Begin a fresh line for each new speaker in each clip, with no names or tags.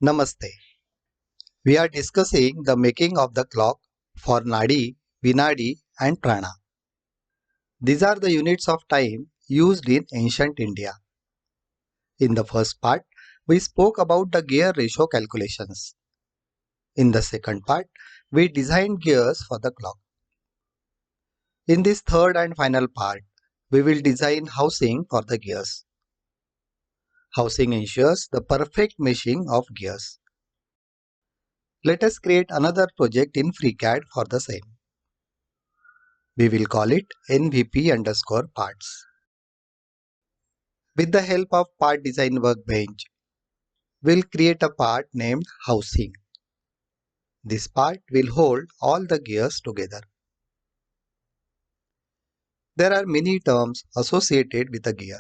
Namaste. We are discussing the making of the clock for Nadi, Vinadi and Prana. These are the units of time used in ancient India. In the first part, we spoke about the gear ratio calculations. In the second part, we designed gears for the clock. In this third and final part, we will design housing for the gears. Housing ensures the perfect meshing of gears. Let us create another project in FreeCAD for the same. We will call it NVP_parts. With the help of part design workbench, we'll create a part named housing. This part will hold all the gears together. There are many terms associated with a gear: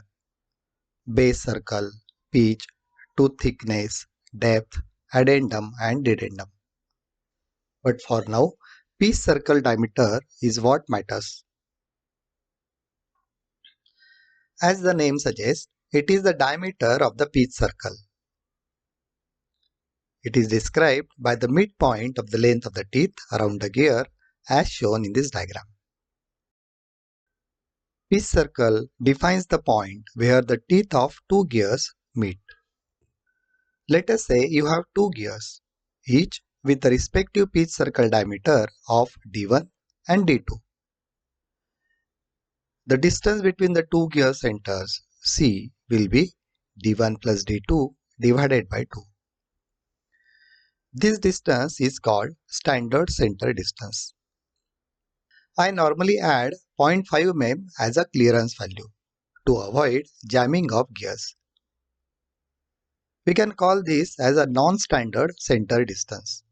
base circle, pitch, tooth thickness, depth, addendum and dedendum. But for now, pitch circle diameter is what matters. As the name suggests, it is the diameter of the pitch circle. It is described by the midpoint of the length of the teeth around the gear as shown in this diagram. Pitch circle defines the point where the teeth of two gears meet. Let us say you have two gears, each with the respective pitch circle diameter of D1 and D2. The distance between the two gear centers C will be D1 plus D2 divided by 2. This distance is called standard center distance. I normally add 0.5 mm as a clearance value to avoid jamming of gears. We can call this as a non-standard center distance.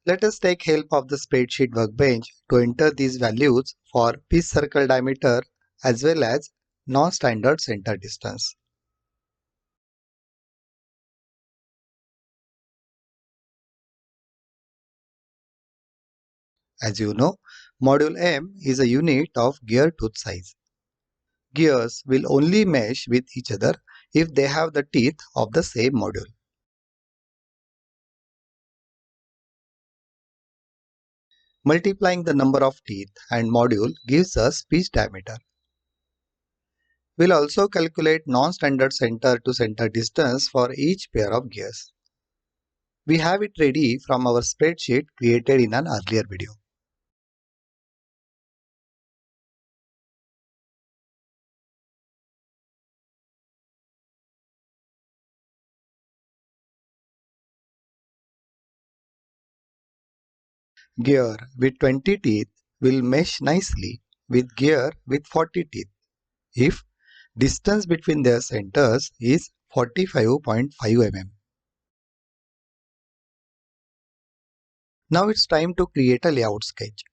Let us take help of the spreadsheet workbench to enter these values for pitch circle diameter as well as non-standard center distance. As you know, module M is a unit of gear tooth size. Gears will only mesh with each other if they have the teeth of the same module. Multiplying the number of teeth and module gives us pitch diameter. We'll also calculate non-standard center to center distance for each pair of gears. We have it ready from our spreadsheet created in an earlier video. Gear with 20 teeth will mesh nicely with gear with 40 teeth if distance between their centers is 45.5 mm. Now it's time to create a layout sketch.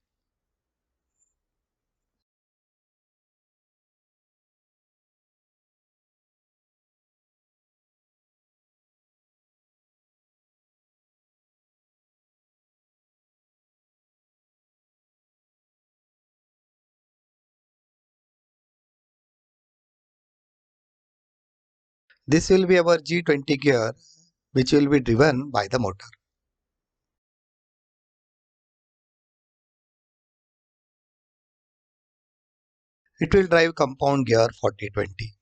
This will be our G20 gear, which will be driven by the motor. It will drive compound gear 4020.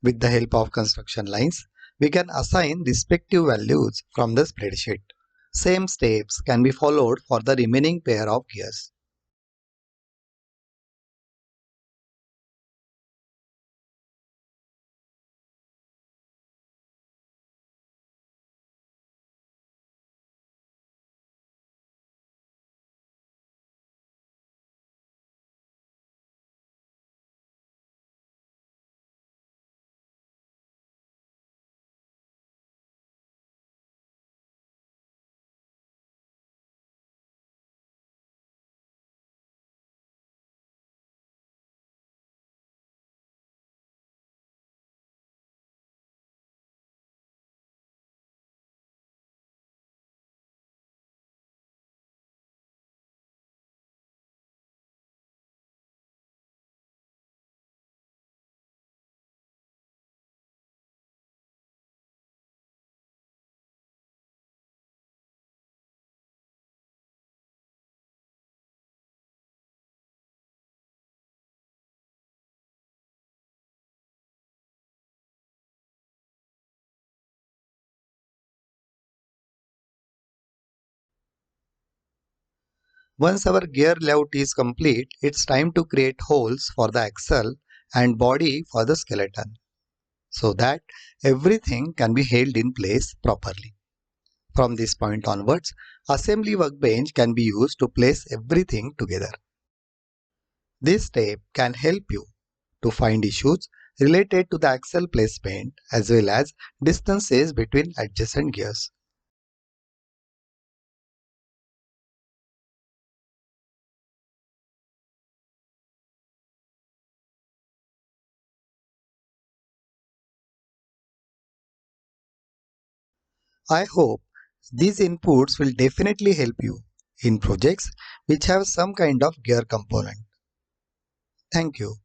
With the help of construction lines, we can assign respective values from the spreadsheet. Same steps can be followed for the remaining pair of gears. Once our gear layout is complete, it's time to create holes for the axle and body for the skeleton so that everything can be held in place properly. From this point onwards, assembly workbench can be used to place everything together. This step can help you to find issues related to the axle placement as well as distances between adjacent gears. I hope these inputs will definitely help you in projects which have some kind of gear component. Thank you.